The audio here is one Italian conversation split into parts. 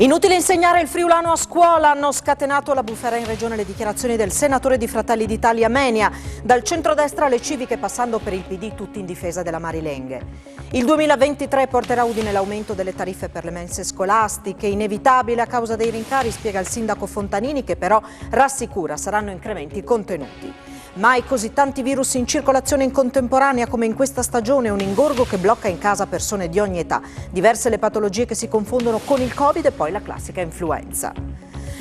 Inutile insegnare il friulano a scuola, hanno scatenato la bufera in regione le dichiarazioni del senatore di Fratelli d'Italia Menia, dal centrodestra alle civiche passando per il PD, tutti in difesa della Marilenghe. Il 2023 porterà Udine l'aumento delle tariffe per le mense scolastiche, inevitabile a causa dei rincari, spiega il sindaco Fontanini, che però rassicura saranno incrementi contenuti. Mai così tanti virus in circolazione in contemporanea come in questa stagione, un ingorgo che blocca in casa persone di ogni età, diverse le patologie che si confondono con il Covid e poi la classica influenza.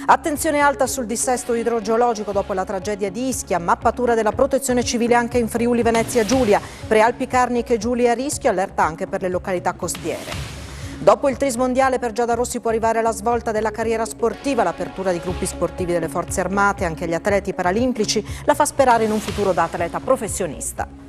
Attenzione alta sul dissesto idrogeologico dopo la tragedia di Ischia, mappatura della protezione civile anche in Friuli Venezia Giulia, Prealpi Carniche e Giulia a rischio, allerta anche per le località costiere. Dopo il tris mondiale per Giada Rossi può arrivare la svolta della carriera sportiva, l'apertura di gruppi sportivi delle forze armate, anche agli atleti paralimpici, la fa sperare in un futuro da atleta professionista.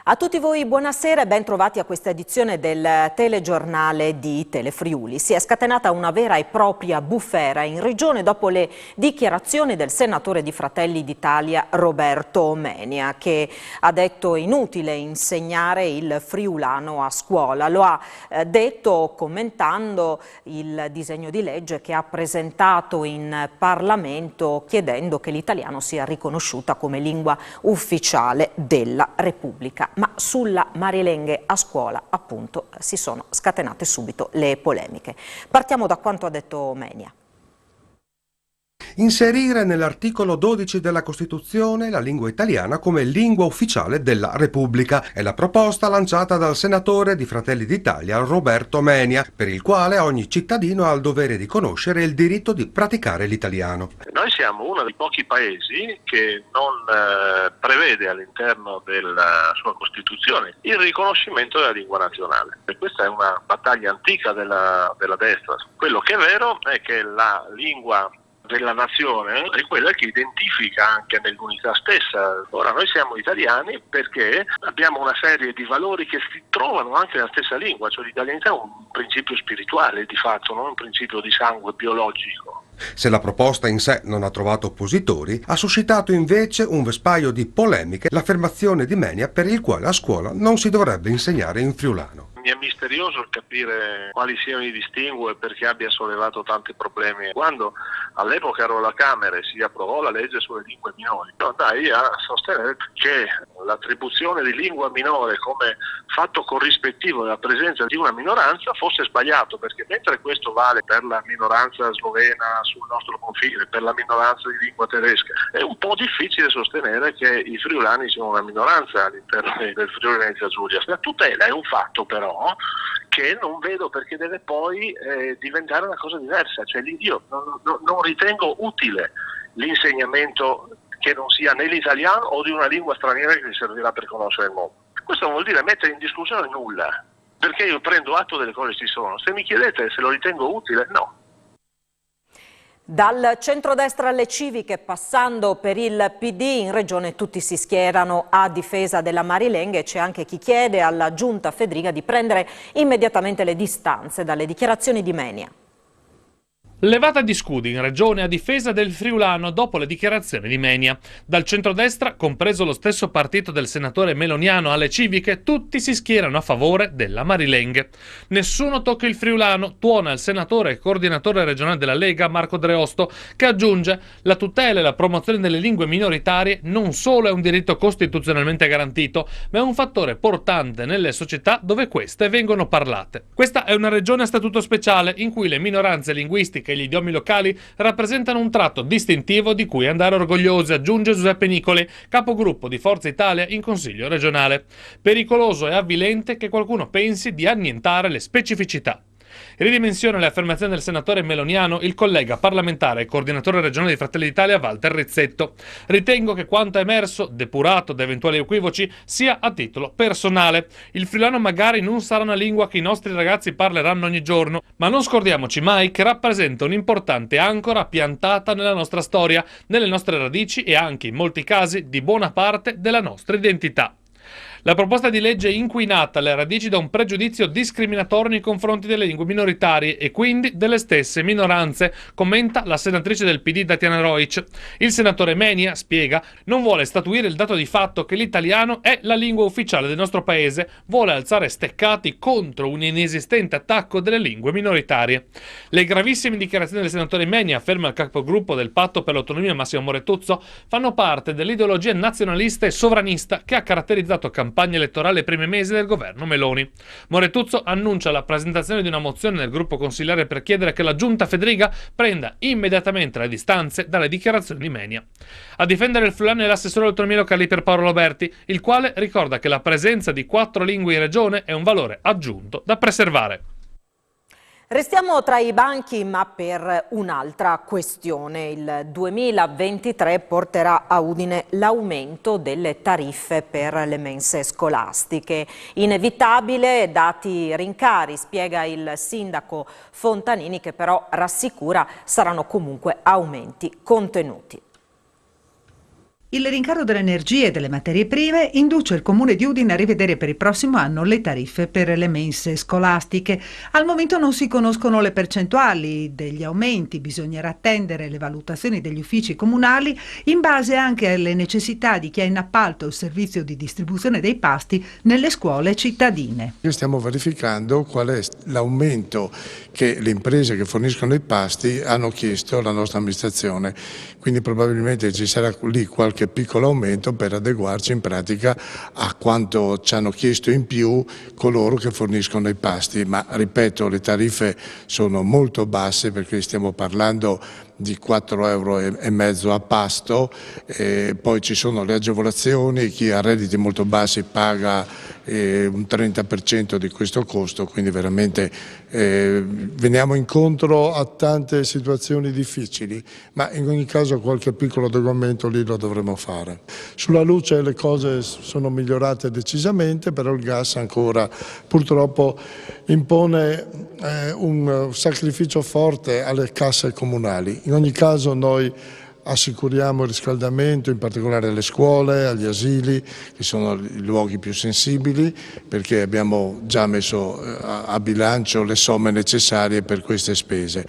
A tutti voi buonasera e ben trovati a questa edizione del telegiornale di Telefriuli. Si è scatenata una vera e propria bufera in regione dopo le dichiarazioni del senatore di Fratelli d'Italia Roberto Menia, che ha detto inutile insegnare il friulano a scuola. Lo ha detto commentando il disegno di legge che ha presentato in Parlamento chiedendo che l'italiano sia riconosciuta come lingua ufficiale della Repubblica. Ma sulla Marilenghe a scuola, appunto, si sono scatenate subito le polemiche. Partiamo da quanto ha detto Menia. Inserire nell'articolo 12 della Costituzione la lingua italiana come lingua ufficiale della Repubblica è la proposta lanciata dal senatore di Fratelli d'Italia Roberto Menia, per il quale ogni cittadino ha il dovere di conoscere il diritto di praticare l'italiano. Noi siamo uno dei pochi paesi che non prevede all'interno della sua Costituzione il riconoscimento della lingua nazionale. E questa è una battaglia antica della destra. Quello che è vero è che la lingua della nazione è quella che identifica anche nell'unità stessa. Ora noi siamo italiani perché abbiamo una serie di valori che si trovano anche nella stessa lingua, cioè l'italianità è un principio spirituale di fatto, non un principio di sangue biologico. Se la proposta in sé non ha trovato oppositori, ha suscitato invece un vespaio di polemiche l'affermazione di Menia per il quale a scuola non si dovrebbe insegnare in friulano. Mi è misterioso capire quali siano i distinguo e perché abbia sollevato tanti problemi. Quando all'epoca ero alla Camera e si approvò la legge sulle lingue minori, andai a sostenere che l'attribuzione di lingua minore come fatto corrispettivo della presenza di una minoranza fosse sbagliato, perché mentre questo vale per la minoranza slovena sul nostro confine, per la minoranza di lingua tedesca, è un po' difficile sostenere che i friulani siano una minoranza all'interno del Friuli Venezia Giulia. La tutela è un fatto però che non vedo perché deve poi diventare una cosa diversa, cioè io non ritengo utile l'insegnamento che non sia né l'italiano o di una lingua straniera che servirà per conoscere il mondo. Questo non vuol dire mettere in discussione nulla, perché io prendo atto delle cose che ci sono. Se mi chiedete se lo ritengo utile, no. Dal centrodestra alle civiche, passando per il PD, in regione tutti si schierano a difesa della Marilenghe e c'è anche chi chiede alla giunta Fedriga di prendere immediatamente le distanze dalle dichiarazioni di Menia. Levata di scudi in regione a difesa del friulano dopo le dichiarazioni di Menia. Dal centrodestra, compreso lo stesso partito del senatore meloniano, alle civiche, tutti si schierano a favore della Marilenghe. Nessuno tocca il friulano, tuona il senatore e coordinatore regionale della Lega Marco Dreosto, che aggiunge: la tutela e la promozione delle lingue minoritarie non solo è un diritto costituzionalmente garantito, ma è un fattore portante nelle società dove queste vengono parlate. Questa è una regione a statuto speciale in cui le minoranze linguistiche e gli idiomi locali rappresentano un tratto distintivo di cui andare orgogliosi, aggiunge Giuseppe Nicoli, capogruppo di Forza Italia in Consiglio regionale. Pericoloso e avvilente che qualcuno pensi di annientare le specificità. Ridimensiona le affermazioni del senatore meloniano il collega parlamentare e coordinatore regionale di Fratelli d'Italia Walter Rizzetto. Ritengo che quanto è emerso, depurato da eventuali equivoci, sia a titolo personale. Il friulano magari non sarà una lingua che i nostri ragazzi parleranno ogni giorno, ma non scordiamoci mai che rappresenta un'importante ancora piantata nella nostra storia, nelle nostre radici e anche in molti casi di buona parte della nostra identità. La proposta di legge è inquinata alle radici da un pregiudizio discriminatorio nei confronti delle lingue minoritarie e quindi delle stesse minoranze, commenta la senatrice del PD Tatiana Rojc. Il senatore Menia, spiega, non vuole statuire il dato di fatto che l'italiano è la lingua ufficiale del nostro paese, vuole alzare steccati contro un inesistente attacco delle lingue minoritarie. Le gravissime dichiarazioni del senatore Menia, afferma il capogruppo del Patto per l'Autonomia Massimo Moretuzzo, fanno parte dell'ideologia nazionalista e sovranista che ha caratterizzato campagna elettorale ai primi mesi del governo Meloni. Moretuzzo annuncia la presentazione di una mozione nel gruppo consigliare per chiedere che la giunta Fedriga prenda immediatamente le distanze dalle dichiarazioni di Menia. A difendere il friulano è l'assessore all'autonomia locale per Paolo Loberti, il quale ricorda che la presenza di 4 lingue in regione è un valore aggiunto da preservare. Restiamo tra i banchi, ma per un'altra questione. Il 2023 porterà a Udine l'aumento delle tariffe per le mense scolastiche. Inevitabile, dati i rincari, spiega il sindaco Fontanini, che però rassicura saranno comunque aumenti contenuti. Il rincaro dell'energia e delle materie prime induce il Comune di Udine a rivedere per il prossimo anno le tariffe per le mense scolastiche. Al momento non si conoscono le percentuali degli aumenti, bisognerà attendere le valutazioni degli uffici comunali in base anche alle necessità di chi ha in appalto il servizio di distribuzione dei pasti nelle scuole cittadine. Stiamo verificando qual è l'aumento che le imprese che forniscono i pasti hanno chiesto alla nostra amministrazione, quindi probabilmente ci sarà lì qualche piccolo aumento per adeguarci in pratica a quanto ci hanno chiesto in più coloro che forniscono i pasti, ma ripeto, le tariffe sono molto basse perché stiamo parlando di 4,5 € a pasto, poi ci sono le agevolazioni, chi ha redditi molto bassi paga un 30% di questo costo, quindi veramente veniamo incontro a tante situazioni difficili, ma in ogni caso qualche piccolo adeguamento lì lo dovremo fare. Sulla luce le cose sono migliorate decisamente, però il gas ancora purtroppo impone un sacrificio forte alle casse comunali. In ogni caso noi assicuriamo il riscaldamento, in particolare alle scuole, agli asili, che sono i luoghi più sensibili, perché abbiamo già messo a bilancio le somme necessarie per queste spese.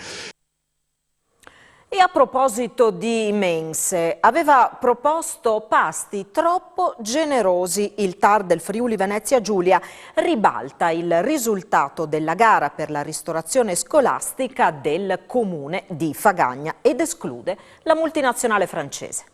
E a proposito di mense, aveva proposto pasti troppo generosi. Il TAR del Friuli Venezia Giulia ribalta il risultato della gara per la ristorazione scolastica del comune di Fagagna ed esclude la multinazionale francese.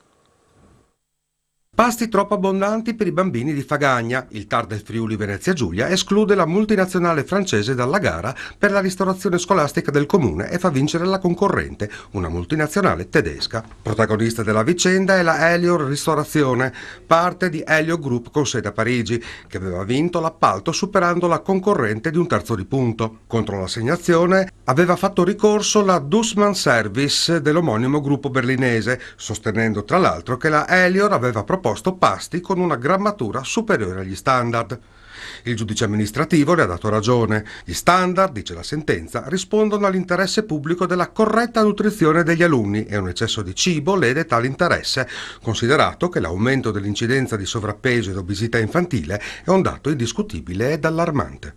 Pasti troppo abbondanti per i bambini di Fagagna. Il TAR del Friuli Venezia Giulia esclude la multinazionale francese dalla gara per la ristorazione scolastica del comune e fa vincere la concorrente, una multinazionale tedesca. Protagonista della vicenda è la Elior Ristorazione, parte di Elio Group con sede a Parigi, che aveva vinto l'appalto superando la concorrente di un terzo di punto. Contro l'assegnazione aveva fatto ricorso la Dussmann Service dell'omonimo gruppo berlinese, sostenendo tra l'altro che la Elior aveva proposto pasti con una grammatura superiore agli standard. Il giudice amministrativo le ha dato ragione. Gli standard, dice la sentenza, rispondono all'interesse pubblico della corretta nutrizione degli alunni e un eccesso di cibo lede tale interesse, considerato che l'aumento dell'incidenza di sovrappeso ed obesità infantile è un dato indiscutibile ed allarmante.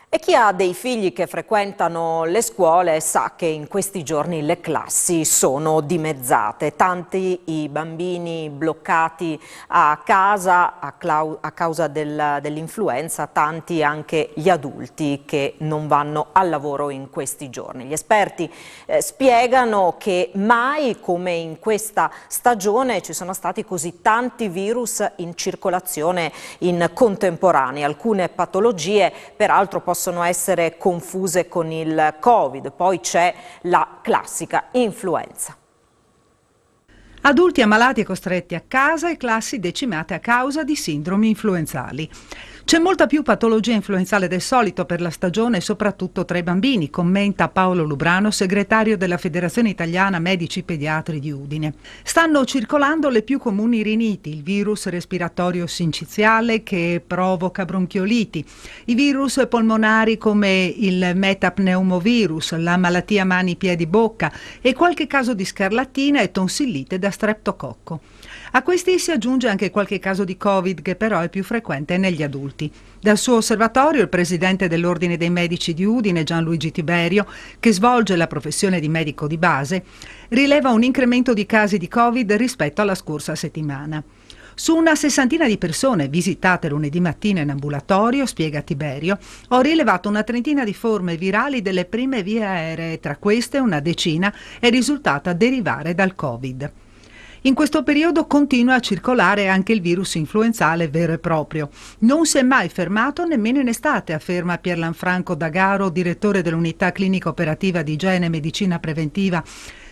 E chi ha dei figli che frequentano le scuole sa che in questi giorni le classi sono dimezzate. Tanti i bambini bloccati a casa a causa dell'influenza, tanti anche gli adulti che non vanno al lavoro in questi giorni. Gli esperti spiegano che mai come in questa stagione ci sono stati così tanti virus in circolazione in contemporanea. Alcune patologie peraltro possono essere confuse con il Covid, poi c'è la classica influenza. Adulti ammalati e costretti a casa e classi decimate a causa di sindromi influenzali. C'è molta più patologia influenzale del solito per la stagione, soprattutto tra i bambini, commenta Paolo Lubrano, segretario della Federazione Italiana Medici Pediatri di Udine. Stanno circolando le più comuni riniti, il virus respiratorio sinciziale che provoca bronchioliti, i virus polmonari come il metapneumovirus, la malattia mani-piedi-bocca e qualche caso di scarlattina e tonsillite da streptococco. A questi si aggiunge anche qualche caso di Covid, che però è più frequente negli adulti. Dal suo osservatorio il presidente dell'Ordine dei Medici di Udine, Gianluigi Tiberio, che svolge la professione di medico di base, rileva un incremento di casi di Covid rispetto alla scorsa settimana. Su una sessantina di persone visitate lunedì mattina in ambulatorio, spiega Tiberio, ho rilevato una trentina di forme virali delle prime vie aeree, tra queste una decina è risultata derivare dal Covid. In questo periodo continua a circolare anche il virus influenzale vero e proprio. Non si è mai fermato nemmeno in estate, afferma Pierlanfranco D'Agaro, direttore dell'unità clinica operativa di igiene e medicina preventiva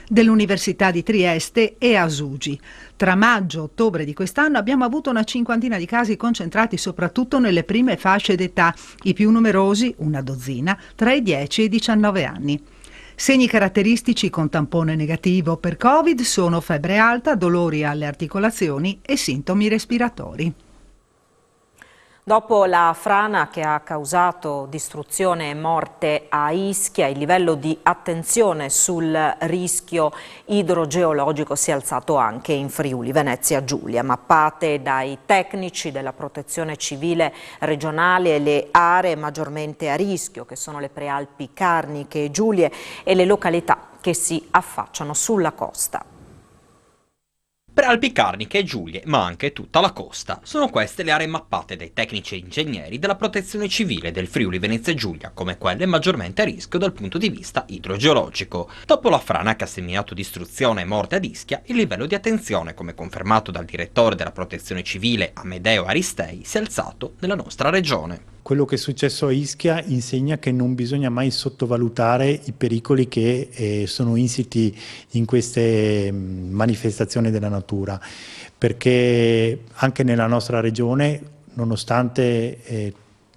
dell'Università di Trieste e Asugi. Tra maggio e ottobre di quest'anno abbiamo avuto una cinquantina di casi concentrati soprattutto nelle prime fasce d'età, i più numerosi, una dozzina, tra i 10 e i 19 anni. Segni caratteristici con tampone negativo per Covid sono febbre alta, dolori alle articolazioni e sintomi respiratori. Dopo la frana che ha causato distruzione e morte a Ischia, il livello di attenzione sul rischio idrogeologico si è alzato anche in Friuli Venezia Giulia. Mappate dai tecnici della Protezione Civile regionale le aree maggiormente a rischio, che sono le prealpi Carniche e Giulie, e le località che si affacciano sulla costa. Prealpi Carniche e Giulie, ma anche tutta la costa. Sono queste le aree mappate dai tecnici e ingegneri della Protezione Civile del Friuli Venezia Giulia come quelle maggiormente a rischio dal punto di vista idrogeologico. Dopo la frana che ha seminato distruzione e morte ad Ischia, il livello di attenzione, come confermato dal direttore della Protezione Civile Amedeo Aristei, si è alzato nella nostra regione. Quello che è successo a Ischia insegna che non bisogna mai sottovalutare i pericoli che sono insiti in queste manifestazioni della natura, perché anche nella nostra regione, nonostante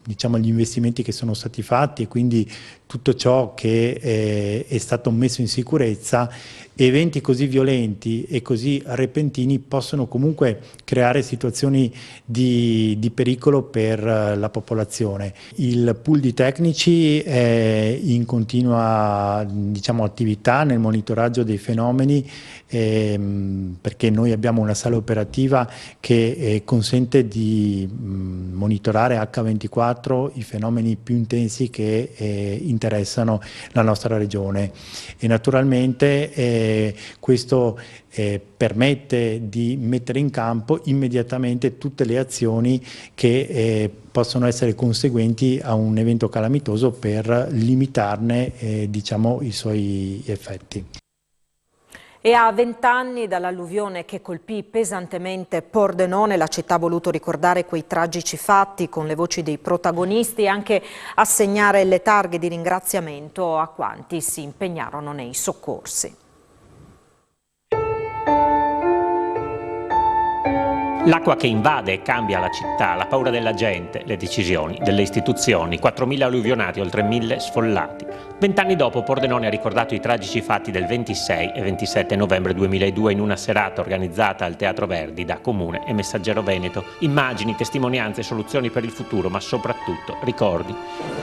gli investimenti che sono stati fatti e quindi tutto ciò che è stato messo in sicurezza, eventi così violenti e così repentini possono comunque creare situazioni di pericolo per la popolazione. Il pool di tecnici è in continua attività nel monitoraggio dei fenomeni, perché noi abbiamo una sala operativa che consente di monitorare H24 i fenomeni più intensi che interessano la nostra regione, e naturalmente questo permette di mettere in campo immediatamente tutte le azioni che possono essere conseguenti a un evento calamitoso per limitarne i suoi effetti. E a 20 anni dall'alluvione che colpì pesantemente Pordenone, la città ha voluto ricordare quei tragici fatti con le voci dei protagonisti e anche assegnare le targhe di ringraziamento a quanti si impegnarono nei soccorsi. L'acqua che invade e cambia la città, la paura della gente, le decisioni delle istituzioni, 4.000 alluvionati, oltre 1.000 sfollati. 20 anni dopo Pordenone ha ricordato i tragici fatti del 26 e 27 novembre 2002 in una serata organizzata al Teatro Verdi da Comune e Messaggero Veneto. Immagini, testimonianze, soluzioni per il futuro, ma soprattutto ricordi.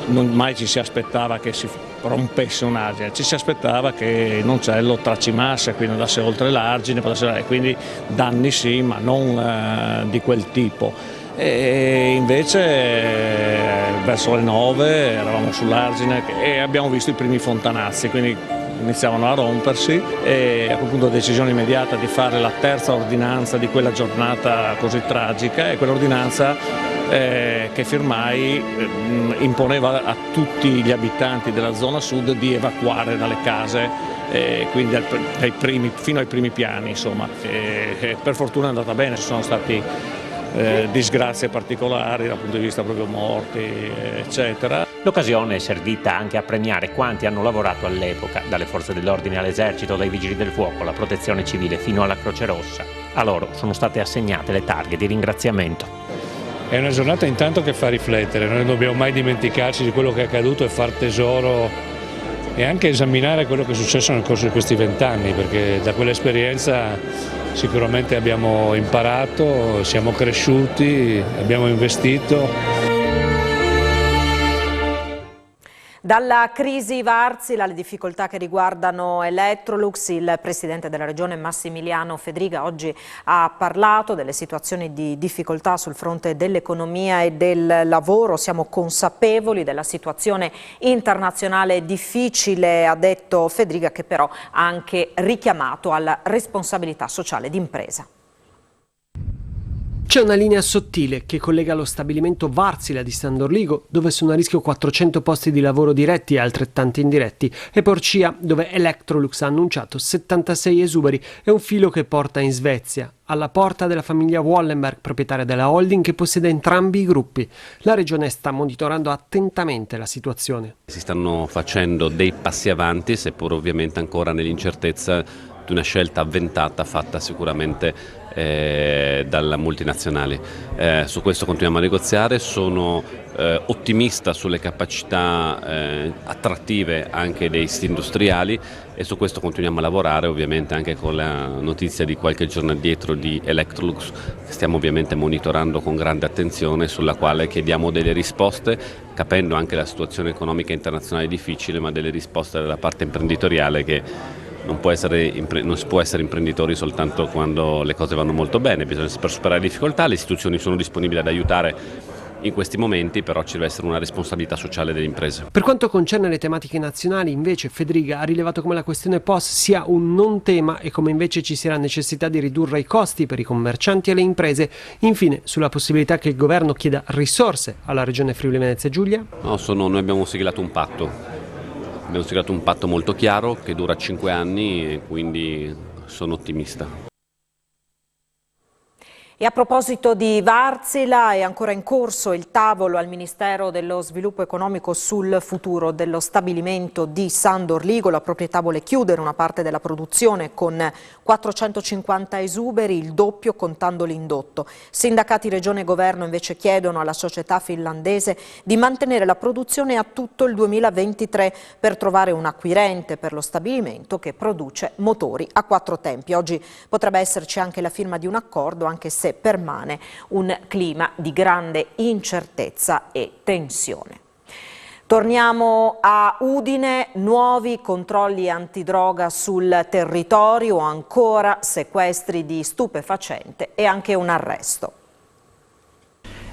Non mai ci si aspettava che si rompesse un argine, ci si aspettava che non lo tracimasse, quindi andasse oltre l'argine, quindi danni sì, ma non di quel tipo. E invece verso le 9 eravamo sull'argine e abbiamo visto i primi fontanazzi, quindi iniziavano a rompersi, e a quel punto decisione immediata di fare la terza ordinanza di quella giornata così tragica, e quell'ordinanza che firmai imponeva a tutti gli abitanti della zona sud di evacuare dalle case, quindi fino ai primi piani, insomma. Per fortuna è andata bene, ci sono stati disgrazie particolari dal punto di vista proprio morti, eccetera. L'occasione è servita anche a premiare quanti hanno lavorato all'epoca, dalle forze dell'ordine all'esercito, dai vigili del fuoco, alla protezione civile fino alla Croce Rossa. A loro sono state assegnate le targhe di ringraziamento. È una giornata intanto che fa riflettere, noi non dobbiamo mai dimenticarci di quello che è accaduto e far tesoro e anche esaminare quello che è successo nel corso di questi 20 anni, perché da quell'esperienza sicuramente abbiamo imparato, siamo cresciuti, abbiamo investito. Dalla crisi Wärtsilä alle difficoltà che riguardano Electrolux, il presidente della regione Massimiliano Fedriga oggi ha parlato delle situazioni di difficoltà sul fronte dell'economia e del lavoro. Siamo consapevoli della situazione internazionale difficile, ha detto Fedriga, che però ha anche richiamato alla responsabilità sociale d'impresa. C'è una linea sottile che collega lo stabilimento Wärtsilä di San Dorligo, dove sono a rischio 400 posti di lavoro diretti e altrettanti indiretti, e Porcia, dove Electrolux ha annunciato 76 esuberi, e un filo che porta in Svezia, alla porta della famiglia Wallenberg, proprietaria della holding che possiede entrambi i gruppi. La regione sta monitorando attentamente la situazione. Si stanno facendo dei passi avanti, seppur ovviamente ancora nell'incertezza di una scelta avventata fatta sicuramente dalla multinazionali. Su questo continuiamo a negoziare, sono ottimista sulle capacità attrattive anche dei siti industriali e su questo continuiamo a lavorare, ovviamente anche con la notizia di qualche giorno addietro di Electrolux, che stiamo ovviamente monitorando con grande attenzione, sulla quale chiediamo delle risposte, capendo anche la situazione economica internazionale difficile, ma delle risposte dalla parte imprenditoriale che non si può essere imprenditori soltanto quando le cose vanno molto bene, bisogna saper superare le difficoltà, le istituzioni sono disponibili ad aiutare in questi momenti, però ci deve essere una responsabilità sociale delle imprese. Per quanto concerne le tematiche nazionali, invece, Fedriga ha rilevato come la questione POS sia un non tema e come invece ci sia la necessità di ridurre i costi per i commercianti e le imprese. Infine, sulla possibilità che il governo chieda risorse alla regione Friuli Venezia Giulia. Noi abbiamo siglato un patto. Abbiamo siglato un patto molto chiaro che dura 5 anni e quindi sono ottimista. E a proposito di Wärtsilä, è ancora in corso il tavolo al Ministero dello Sviluppo Economico sul futuro dello stabilimento di San Dorligo. La proprietà vuole chiudere una parte della produzione con 450 esuberi, il doppio contando l'indotto. Sindacati, regione e governo invece chiedono alla società finlandese di mantenere la produzione a tutto il 2023 per trovare un acquirente per lo stabilimento che produce motori a 4 tempi. Oggi potrebbe esserci anche la firma di un accordo, anche se permane un clima di grande incertezza e tensione. Torniamo a Udine, nuovi controlli antidroga sul territorio, ancora sequestri di stupefacente e anche un arresto.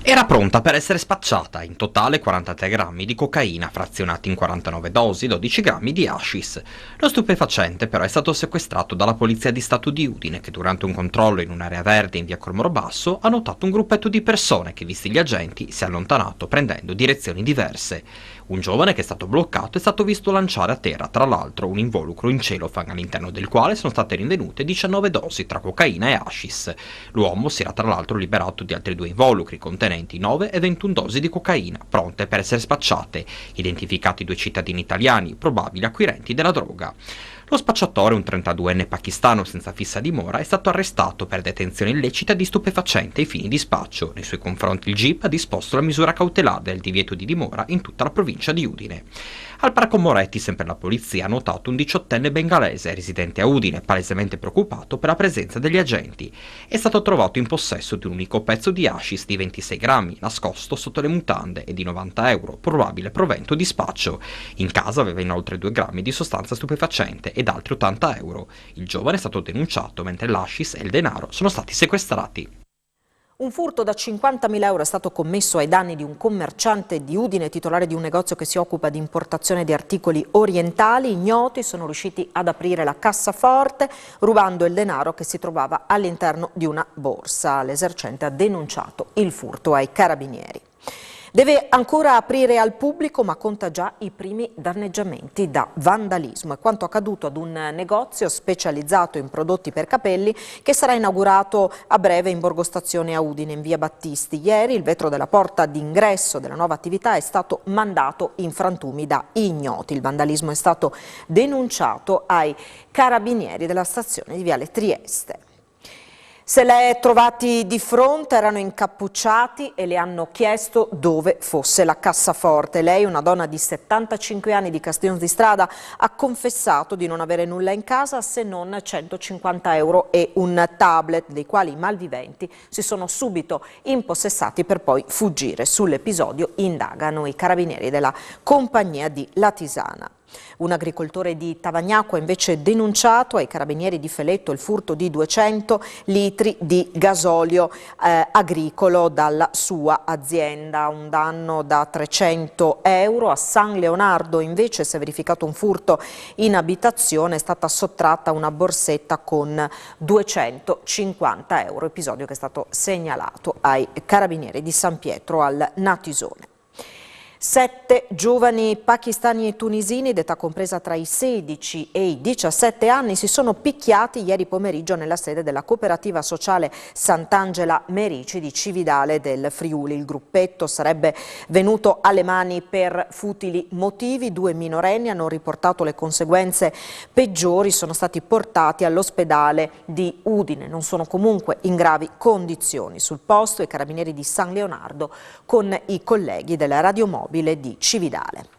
Era pronta per essere spacciata, in totale 43 grammi di cocaina frazionati in 49 dosi, 12 grammi di hashish. Lo stupefacente però è stato sequestrato dalla Polizia di Stato di Udine, che durante un controllo in un'area verde in via Cormoro Basso ha notato un gruppetto di persone che, visti gli agenti, si è allontanato prendendo direzioni diverse. Un giovane che è stato bloccato è stato visto lanciare a terra, tra l'altro, un involucro in celofan all'interno del quale sono state rinvenute 19 dosi tra cocaina e hashish. L'uomo si era tra l'altro liberato di altri 2 involucri contenenti 9 e 21 dosi di cocaina, pronte per essere spacciate, identificati 2 cittadini italiani, probabili acquirenti della droga. Lo spacciatore, un 32enne pakistano senza fissa dimora, è stato arrestato per detenzione illecita di stupefacente ai fini di spaccio. Nei suoi confronti il GIP ha disposto la misura cautelare del divieto di dimora in tutta la provincia di Udine. Al Parco Moretti, sempre la polizia ha notato un 18enne bengalese residente a Udine, palesemente preoccupato per la presenza degli agenti. È stato trovato in possesso di un unico pezzo di hashish di 26 grammi, nascosto sotto le mutande, e di 90 euro, probabile provento di spaccio. In casa aveva inoltre 2 grammi di sostanza stupefacente ed altri 80 euro. Il giovane è stato denunciato, mentre l'hashish e il denaro sono stati sequestrati. Un furto da 50.000 euro è stato commesso ai danni di un commerciante di Udine, titolare di un negozio che si occupa di importazione di articoli orientali. Ignoti sono riusciti ad aprire la cassaforte, rubando il denaro che si trovava all'interno di una borsa. L'esercente ha denunciato il furto ai carabinieri. Deve ancora aprire al pubblico, ma conta già i primi danneggiamenti da vandalismo. È quanto accaduto ad un negozio specializzato in prodotti per capelli che sarà inaugurato a breve in Borgo Stazione a Udine, in via Battisti. Ieri il vetro della porta d'ingresso della nuova attività è stato mandato in frantumi da ignoti. Il vandalismo è stato denunciato ai carabinieri della stazione di Viale Trieste. Se le è trovati di fronte, erano incappucciati e le hanno chiesto dove fosse la cassaforte. Lei, una donna di 75 anni di Castiglion di Strada, ha confessato di non avere nulla in casa se non 150 euro e un tablet, dei quali i malviventi si sono subito impossessati per poi fuggire. Sull'episodio indagano i carabinieri della compagnia di Latisana. Un agricoltore di Tavagnacco ha invece denunciato ai carabinieri di Feletto il furto di 200 litri di gasolio agricolo dalla sua azienda, un danno da 300 euro. A San Leonardo invece si è verificato un furto in abitazione, è stata sottratta una borsetta con 250 euro, episodio che è stato segnalato ai carabinieri di San Pietro al Natisone. 7 giovani pakistani e tunisini d'età compresa tra i 16 e i 17 anni si sono picchiati ieri pomeriggio nella sede della cooperativa sociale Sant'Angela Merici di Cividale del Friuli. Il gruppetto sarebbe venuto alle mani per futili motivi. 2 minorenni hanno riportato le conseguenze peggiori, sono stati portati all'ospedale di Udine. Non sono comunque in gravi condizioni. Sul posto i carabinieri di San Leonardo con i colleghi della radiomobile di Cividale.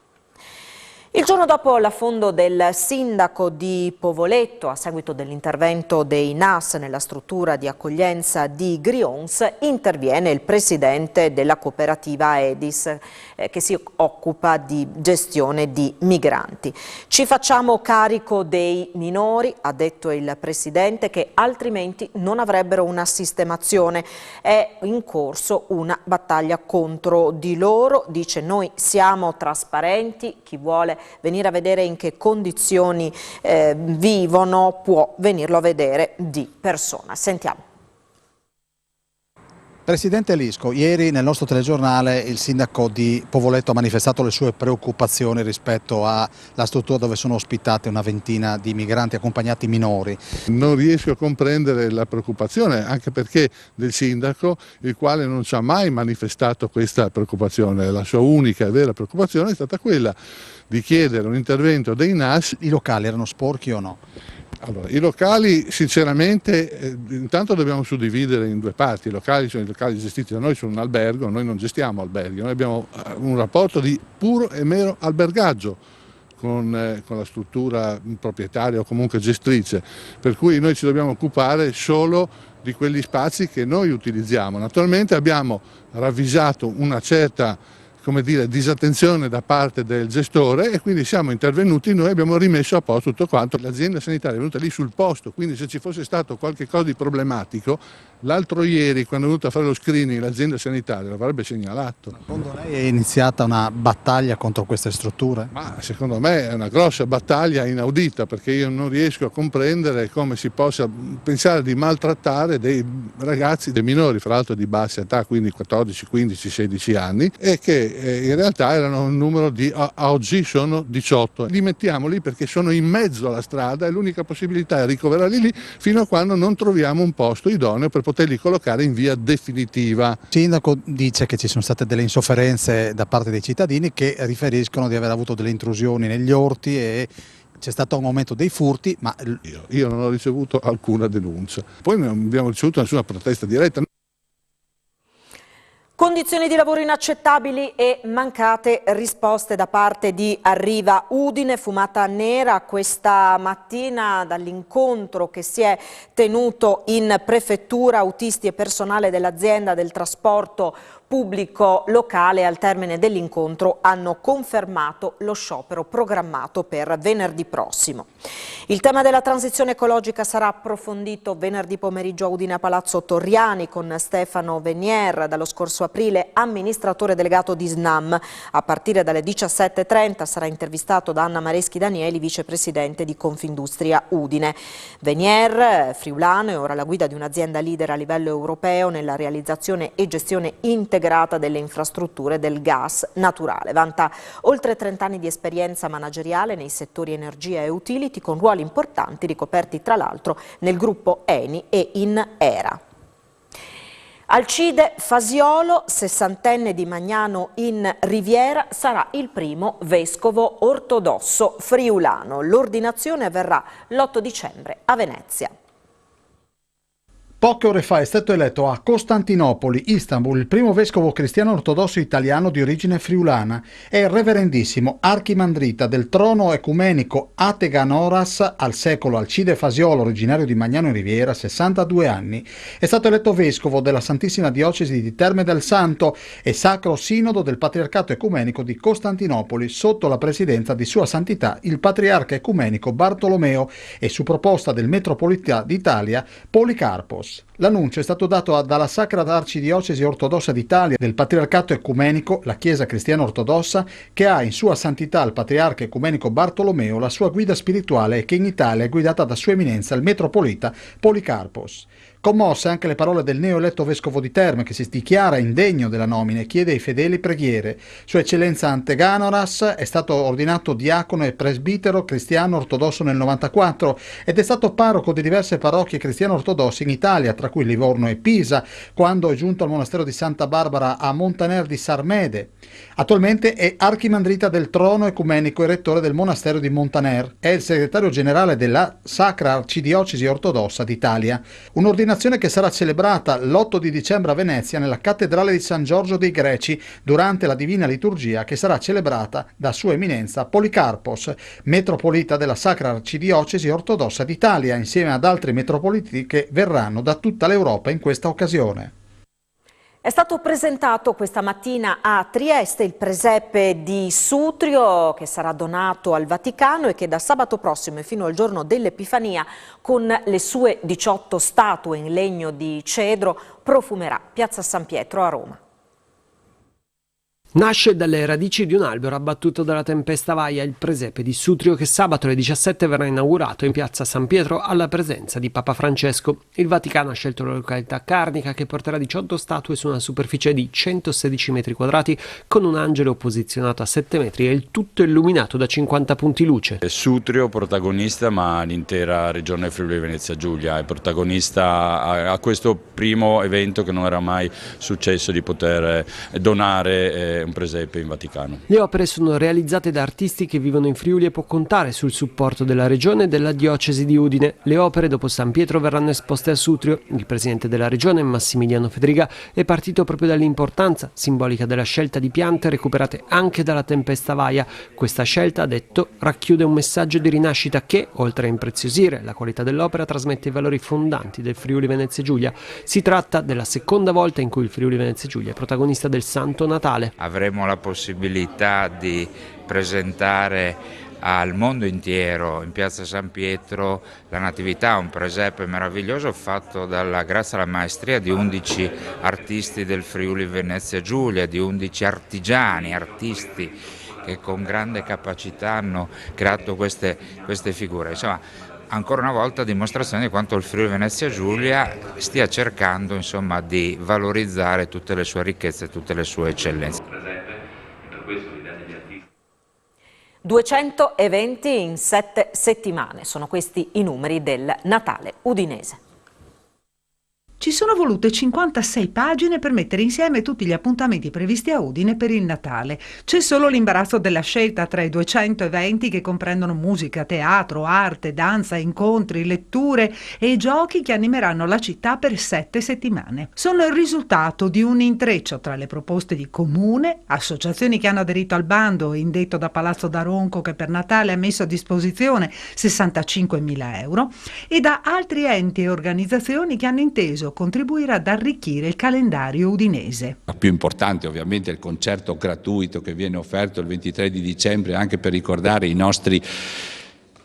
Il giorno dopo l'affondo del sindaco di Povoletto, a seguito dell'intervento dei NAS nella struttura di accoglienza di Grions, interviene il presidente della cooperativa Edis, che si occupa di gestione di migranti. Ci facciamo carico dei minori, ha detto il presidente, che altrimenti non avrebbero una sistemazione. È in corso una battaglia contro di loro, dice: noi siamo trasparenti, chi vuole venire a vedere in che condizioni vivono può venirlo a vedere di persona. Sentiamo. Presidente Lisco, ieri nel nostro telegiornale il sindaco di Povoletto ha manifestato le sue preoccupazioni rispetto alla struttura dove sono ospitate una ventina di migranti accompagnati minori. Non riesco a comprendere la preoccupazione, anche perché del sindaco, il quale non ci ha mai manifestato questa preoccupazione. La sua unica e vera preoccupazione è stata quella di chiedere un intervento dei NAS. I locali erano sporchi o no? Allora, i locali sinceramente intanto dobbiamo suddividere in due parti. I locali sono i locali gestiti da noi, sono un albergo, noi non gestiamo alberghi, noi abbiamo un rapporto di puro e mero albergaggio con la struttura proprietaria o comunque gestrice, per cui noi ci dobbiamo occupare solo di quegli spazi che noi utilizziamo. Naturalmente abbiamo ravvisato una certa disattenzione da parte del gestore e quindi siamo intervenuti, noi abbiamo rimesso a posto tutto quanto. L'azienda sanitaria è venuta lì sul posto, quindi se ci fosse stato qualche cosa di problematico, l'altro ieri quando è venuta a fare lo screening l'azienda sanitaria l'avrebbe segnalato. Secondo lei è iniziata una battaglia contro queste strutture? Ma secondo me è una grossa battaglia inaudita, perché io non riesco a comprendere come si possa pensare di maltrattare dei ragazzi, dei minori, fra l'altro di bassa età, quindi 14, 15, 16 anni, e che in realtà erano un numero di, oggi sono 18. Li mettiamo lì perché sono in mezzo alla strada e l'unica possibilità è ricoverarli lì fino a quando non troviamo un posto idoneo per poterli collocare in via definitiva. Il sindaco dice che ci sono state delle insofferenze da parte dei cittadini che riferiscono di aver avuto delle intrusioni negli orti e c'è stato un aumento dei furti, ma io non ho ricevuto alcuna denuncia. Poi non abbiamo ricevuto nessuna protesta diretta. Condizioni di lavoro inaccettabili e mancate risposte da parte di Arriva Udine, fumata nera questa mattina dall'incontro che si è tenuto in prefettura. Autisti e personale dell'azienda del trasporto pubblico locale al termine dell'incontro hanno confermato lo sciopero programmato per venerdì prossimo. Il tema della transizione ecologica sarà approfondito venerdì pomeriggio a Udine a Palazzo Torriani con Stefano Venier, dallo scorso aprile amministratore delegato di SNAM. A partire dalle 17:30 sarà intervistato da Anna Mareschi Danieli, vicepresidente di Confindustria Udine. Venier, friulano, è ora alla guida di un'azienda leader a livello europeo nella realizzazione e gestione integrata delle infrastrutture del gas naturale. Vanta oltre 30 anni di esperienza manageriale nei settori energia e utility, con ruoli importanti ricoperti tra l'altro nel gruppo Eni e in ERA. Alcide Fasiolo, 60enne di Magnano in Riviera, sarà il primo vescovo ortodosso friulano. L'ordinazione avverrà l'8 dicembre a Venezia. Poche ore fa è stato eletto a Costantinopoli, Istanbul, il primo vescovo cristiano ortodosso italiano di origine friulana. È il reverendissimo archimandrita del trono ecumenico Ateganoras al secolo Alcide Fasiolo, originario di Magnano in Riviera, 62 anni. È stato eletto vescovo della Santissima Diocesi di Terme del Santo e Sacro Sinodo del Patriarcato Ecumenico di Costantinopoli sotto la presidenza di Sua Santità il Patriarca Ecumenico Bartolomeo e su proposta del Metropolita d'Italia Policarpos. L'annuncio è stato dato dalla Sacra Arcidiocesi Ortodossa d'Italia del Patriarcato Ecumenico, la Chiesa Cristiana Ortodossa, che ha in Sua Santità il Patriarca Ecumenico Bartolomeo la sua guida spirituale e che in Italia è guidata da Sua Eminenza il Metropolita Policarpos. Commosse anche le parole del neoeletto vescovo di Terme, che si dichiara indegno della nomina e chiede ai fedeli preghiere. Sua Eccellenza Anteganoras è stato ordinato diacono e presbitero cristiano ortodosso nel 94 ed è stato parroco di diverse parrocchie cristiane ortodosse in Italia, tra cui Livorno e Pisa, quando è giunto al monastero di Santa Barbara a Montaner di Sarmede. Attualmente è archimandrita del trono ecumenico e rettore del monastero di Montaner. È il segretario generale della Sacra Arcidiocesi Ortodossa d'Italia. Un'ordinazione che sarà celebrata l'8 di dicembre a Venezia nella cattedrale di San Giorgio dei Greci durante la Divina Liturgia, che sarà celebrata da Sua Eminenza Policarpos, metropolita della Sacra Arcidiocesi Ortodossa d'Italia, insieme ad altri metropoliti che verranno da tutta l'Europa in questa occasione. È stato presentato questa mattina a Trieste il presepe di Sutrio, che sarà donato al Vaticano e che da sabato prossimo e fino al giorno dell'Epifania, con le sue 18 statue in legno di cedro, profumerà Piazza San Pietro a Roma. Nasce dalle radici di un albero abbattuto dalla tempesta Vaia il presepe di Sutrio, che sabato alle 17 verrà inaugurato in piazza San Pietro alla presenza di Papa Francesco. Il Vaticano ha scelto la località carnica, che porterà 18 statue su una superficie di 116 metri quadrati con un angelo posizionato a 7 metri e il tutto illuminato da 50 punti luce. Sutrio protagonista, ma l'intera regione Friuli Venezia Giulia è protagonista a questo primo evento che non era mai successo, di poter donare un presepe in Vaticano. Le opere sono realizzate da artisti che vivono in Friuli e può contare sul supporto della regione e della diocesi di Udine. Le opere dopo San Pietro verranno esposte a Sutrio. Il presidente della regione, Massimiliano Fedriga, è partito proprio dall'importanza simbolica della scelta di piante recuperate anche dalla tempesta Vaia. Questa scelta, ha detto, racchiude un messaggio di rinascita che, oltre a impreziosire la qualità dell'opera, trasmette i valori fondanti del Friuli Venezia Giulia. Si tratta della seconda volta in cui il Friuli Venezia Giulia è protagonista del Santo Natale. Avremo la possibilità di presentare al mondo intero in piazza San Pietro la Natività, un presepe meraviglioso fatto grazie alla maestria di 11 artisti del Friuli Venezia Giulia, di 11 artisti che con grande capacità hanno creato queste figure. Insomma, ancora una volta dimostrazione di quanto il Friuli Venezia Giulia stia cercando, insomma, di valorizzare tutte le sue ricchezze e tutte le sue eccellenze. 200 eventi in 7 settimane, sono questi i numeri del Natale udinese. Ci sono volute 56 pagine per mettere insieme tutti gli appuntamenti previsti a Udine per il Natale. C'è solo l'imbarazzo della scelta tra i 200 eventi che comprendono musica, teatro, arte, danza, incontri, letture e giochi che animeranno la città per 7 settimane. Sono il risultato di un intreccio tra le proposte di comune, associazioni che hanno aderito al bando indetto da Palazzo d'Aronco, che per Natale ha messo a disposizione 65.000 euro, e da altri enti e organizzazioni che hanno inteso contribuire ad arricchire il calendario udinese. La più importante ovviamente è il concerto gratuito che viene offerto il 23 di dicembre anche per ricordare i nostri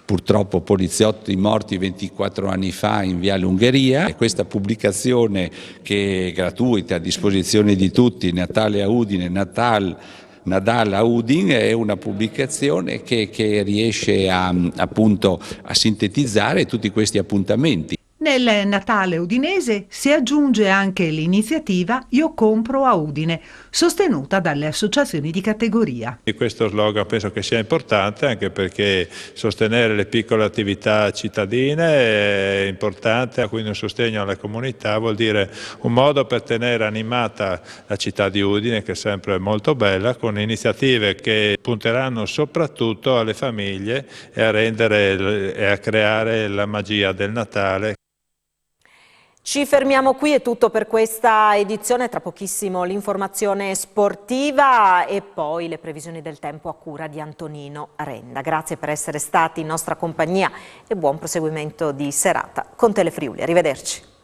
purtroppo poliziotti morti 24 anni fa in Viale Ungheria. E questa pubblicazione, che è gratuita, a disposizione di tutti, Natale a Udine, Nadal a Udine, è una pubblicazione che riesce appunto a sintetizzare tutti questi appuntamenti. Nel Natale udinese si aggiunge anche l'iniziativa Io compro a Udine, sostenuta dalle associazioni di categoria. E questo slogan penso che sia importante, anche perché sostenere le piccole attività cittadine è importante, quindi un sostegno alla comunità vuol dire un modo per tenere animata la città di Udine, che è sempre molto bella, con iniziative che punteranno soprattutto alle famiglie e a creare la magia del Natale. Ci fermiamo qui, è tutto per questa edizione, tra pochissimo l'informazione sportiva e poi le previsioni del tempo a cura di Antonino Renda. Grazie per essere stati in nostra compagnia e buon proseguimento di serata con Telefriuli. Arrivederci.